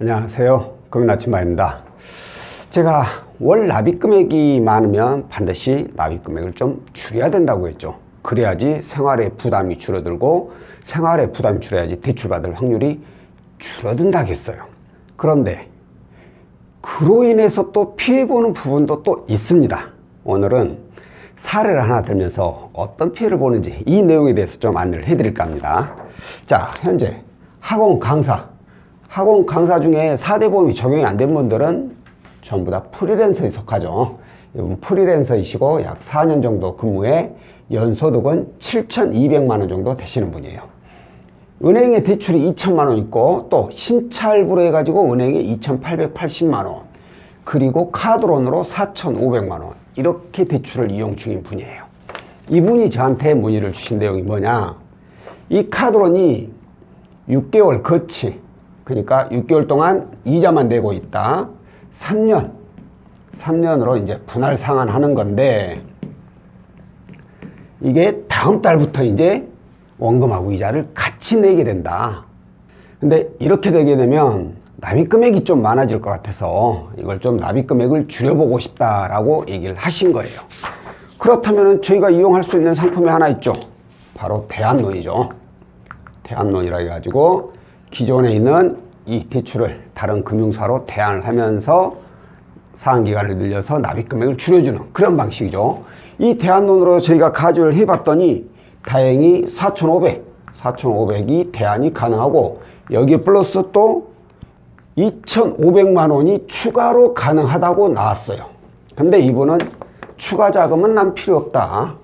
안녕하세요. 금나침반입니다. 제가 월 납입 금액이 많으면 반드시 납입 금액을 좀 줄여야 된다고 했죠. 그래야지 생활의 부담이 줄어들고 생활의 부담이 줄어야지 대출받을 확률이 줄어든다겠어요. 그런데 그로 인해서 또 피해보는 부분도 또 있습니다. 오늘은 사례를 하나 들면서 어떤 피해를 보는지 이 내용에 대해서 좀 안내를 해드릴까 합니다. 자, 현재 학원 강사 중에 4대 보험이 적용이 안 된 분들은 전부 다 프리랜서에 속하죠. 이분 프리랜서이시고 약 4년 정도 근무해 연소득은 7,200만 원 정도 되시는 분이에요. 은행에 대출이 2천만 원 있고 또 신차할부로 해가지고 은행에 2,880만 원 그리고 카드론으로 4,500만 원 이렇게 대출을 이용 중인 분이에요. 이분이 저한테 문의를 주신 내용이 뭐냐, 이 카드론이 6개월 거치, 그러니까 6개월 동안 이자만 내고 있다. 3년으로 이제 분할 상환하는 건데, 이게 다음 달부터 이제 원금하고 이자를 같이 내게 된다. 근데 이렇게 되게 되면 납입 금액이 좀 많아질 것 같아서 이걸 좀 납입 금액을 줄여보고 싶다라고 얘기를 하신 거예요. 그렇다면 저희가 이용할 수 있는 상품이 하나 있죠. 바로 대안론이죠. 대안론이라 해가지고 기존에 있는 이 대출을 다른 금융사로 대안을 하면서 상환기간을 늘려서 납입 금액을 줄여주는 그런 방식이죠. 이 대안론으로 저희가 가지를 해봤더니 다행히 4,500이 대안이 가능하고 여기에 플러스 또 2,500만 원이 추가로 가능하다고 나왔어요. 근데 이분은 추가 자금은 난 필요 없다.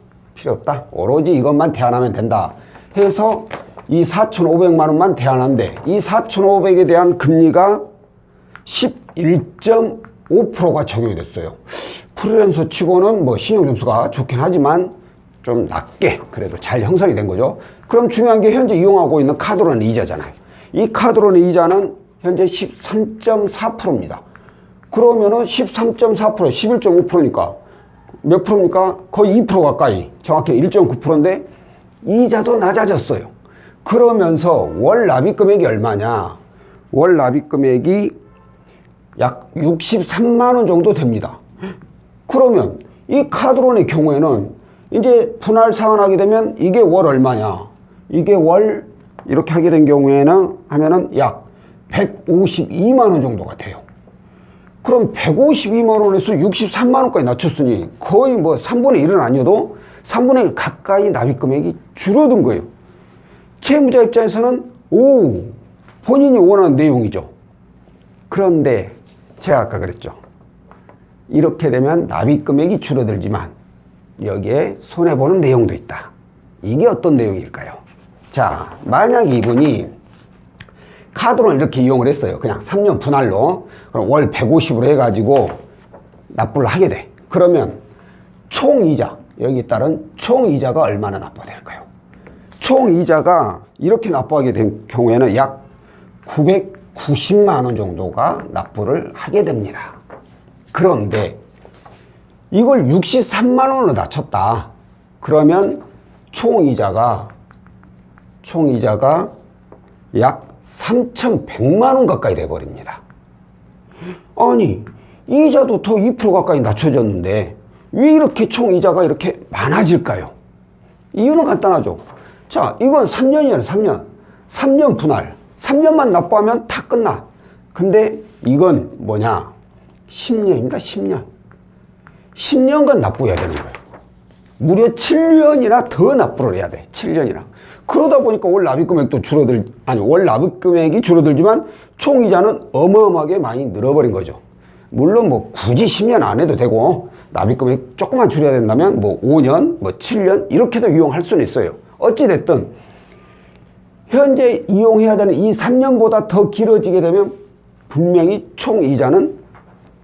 오로지 이것만 대안하면 된다 해서 이 4,500만 원만 대안한데, 이 4,500에 대한 금리가 11.5%가 적용이 됐어요. 프리랜서 치고는 뭐 신용점수가 좋긴 하지만 좀 낮게 그래도 잘 형성이 된 거죠. 그럼 중요한 게 현재 이용하고 있는 카드론 이자잖아요. 이 카드론의 이자는 현재 13.4%입니다. 그러면은 13.4%, 11.5%니까 몇 프로입니까? 거의 2% 가까이, 정확히 1.9%인데 이자도 낮아졌어요. 그러면서 월 납입 금액이 얼마냐? 월 납입 금액이 약 63만 원 정도 됩니다. 그러면 이 카드론의 경우에는 이제 분할 상환하게 되면 이게 월 얼마냐? 이게 월 이렇게 하게 된 경우에는 하면은 약 152만 원 정도가 돼요. 그럼 152만 원에서 63만 원까지 낮췄으니 거의 뭐 3분의 1은 아니어도 3분의 1 가까이 납입 금액이 줄어든 거예요. 채무자 입장에서는 본인이 원하는 내용이죠. 그런데 제가 아까 그랬죠. 이렇게 되면 납입 금액이 줄어들지만 여기에 손해보는 내용도 있다. 이게 어떤 내용일까요? 자, 만약 이분이 카드론 이렇게 이용을 했어요. 그냥 3년 분할로. 그럼 월 150으로 해가지고 납부를 하게 돼. 그러면 총이자, 여기에 따른 총이자가 얼마나 납부가 될까요? 총이자가 이렇게 납부하게 된 경우에는 약 990만 원 정도가 납부를 하게 됩니다. 그런데 이걸 63만 원으로 낮췄다. 그러면 총이자가 약 3,100만 원 가까이 돼버립니다. 아니, 이자도 더 2% 가까이 낮춰졌는데 왜 이렇게 총이자가 이렇게 많아질까요? 이유는 간단하죠. 자, 이건 3년이에요. 3년 분할. 3년만 납부하면 다 끝나. 근데 이건 뭐냐? 10년입니다. 10년간 납부해야 되는 거예요. 무려 7년이나 더 납부를 해야 돼. 7년이나. 그러다 보니까 월 납입 금액도 월 납입 금액이 줄어들지만 총이자는 어마어마하게 많이 늘어버린 거죠. 물론 뭐 굳이 10년 안 해도 되고 납입 금액 조금만 줄여야 된다면 뭐 5년, 뭐 7년 이렇게도 이용할 수는 있어요. 어찌됐든 현재 이용해야 되는 이 3년보다 더 길어지게 되면 분명히 총이자는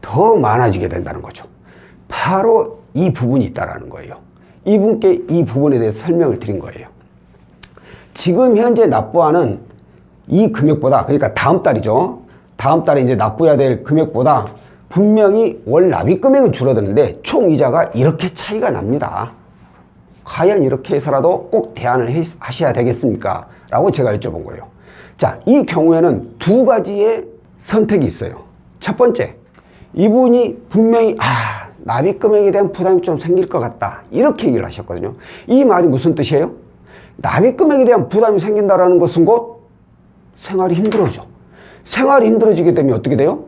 더 많아지게 된다는 거죠. 바로 이 부분이 있다라는 거예요. 이분께 이 부분에 대해서 설명을 드린 거예요. 지금 현재 납부하는 이 금액보다, 그러니까 다음 달이죠. 다음 달에 이제 납부해야 될 금액보다 분명히 월 납입 금액은 줄어드는데 총이자가 이렇게 차이가 납니다. 과연 이렇게 해서라도 꼭 대안을 하셔야 되겠습니까? 라고 제가 여쭤본 거예요. 자, 이 경우에는 두 가지의 선택이 있어요. 첫 번째, 이분이 분명히 납입 금액에 대한 부담이 좀 생길 것 같다, 이렇게 얘기를 하셨거든요. 이 말이 무슨 뜻이에요? 납입 금액에 대한 부담이 생긴다는 것은 곧 생활이 힘들어져. 생활이 힘들어지게 되면 어떻게 돼요?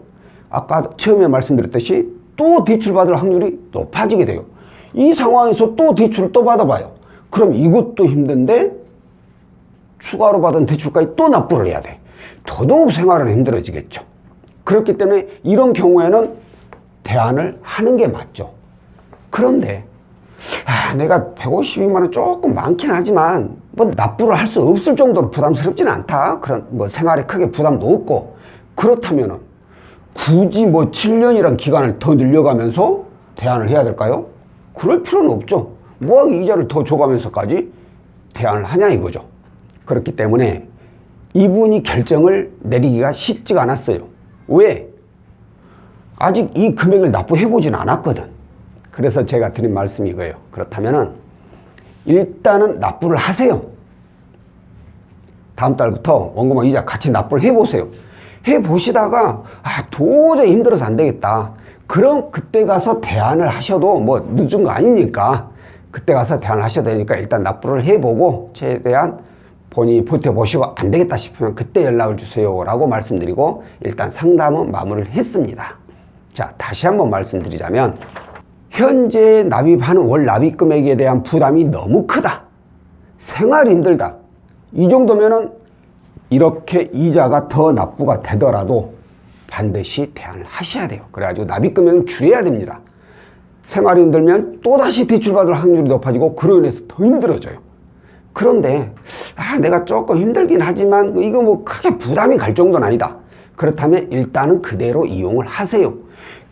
아까 처음에 말씀드렸듯이 또 대출받을 확률이 높아지게 돼요. 이 상황에서 또 대출을 또 받아봐요. 그럼 이것도 힘든데 추가로 받은 대출까지 또 납부를 해야 돼. 더더욱 생활은 힘들어지겠죠. 그렇기 때문에 이런 경우에는 대안을 하는 게 맞죠. 그런데 내가 152만 원 조금 많긴 하지만 뭐 납부를 할 수 없을 정도로 부담스럽지는 않다. 그런 뭐 생활에 크게 부담도 없고, 그렇다면은 굳이 뭐 7년이란 기간을 더 늘려가면서 대안을 해야 될까요? 그럴 필요는 없죠. 뭐하게 이자를 더 줘가면서까지 대안을 하냐 이거죠. 그렇기 때문에 이분이 결정을 내리기가 쉽지가 않았어요. 왜? 아직 이 금액을 납부해보진 않았거든. 그래서 제가 드린 말씀이 이거예요. 그렇다면은 일단은 납부를 하세요. 다음 달부터 원금과 이자 같이 납부를 해보세요. 해보시다가 도저히 힘들어서 안 되겠다, 그럼 그때 가서 대안을 하셔도 뭐 늦은 거 아니니까 그때 가서 대안을 하셔도 되니까 일단 납부를 해보고 최대한 본인이 버텨보시고 안 되겠다 싶으면 그때 연락을 주세요 라고 말씀드리고 일단 상담은 마무리를 했습니다. 자, 다시 한번 말씀드리자면 현재 납입하는 월 납입 금액에 대한 부담이 너무 크다, 생활이 힘들다, 이 정도면은 이렇게 이자가 더 납부가 되더라도 반드시 대안을 하셔야 돼요. 그래가지고 납입 금액을 줄여야 됩니다. 생활이 힘들면 또다시 대출받을 확률이 높아지고 그로 인해서 더 힘들어져요. 그런데 내가 조금 힘들긴 하지만 이거 뭐 크게 부담이 갈 정도는 아니다, 그렇다면 일단은 그대로 이용을 하세요.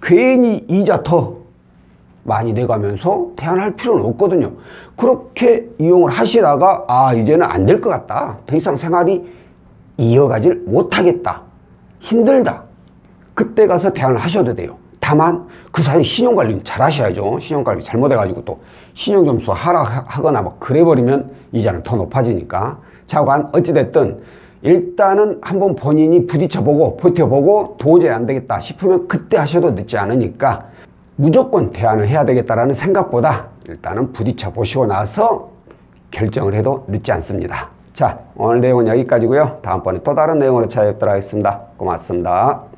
괜히 이자 더 많이 내가면서 대안할 필요는 없거든요. 그렇게 이용을 하시다가 이제는 안 될 것 같다, 더 이상 생활이 이어가질 못하겠다, 힘들다, 그때 가서 대안을 하셔도 돼요. 다만 그 사이 신용관리는 잘 하셔야죠. 신용관리 잘못해가지고 또 신용점수 하락하거나 뭐 그래버리면 이자는 더 높아지니까. 자관 어찌됐든 일단은 한번 본인이 부딪혀보고 버텨보고 도저히 안 되겠다 싶으면 그때 하셔도 늦지 않으니까 무조건 대안을 해야 되겠다라는 생각보다 일단은 부딪혀 보시고 나서 결정을 해도 늦지 않습니다. 자, 오늘 내용은 여기까지고요. 다음번에 또 다른 내용으로 찾아뵙도록 하겠습니다. 고맙습니다.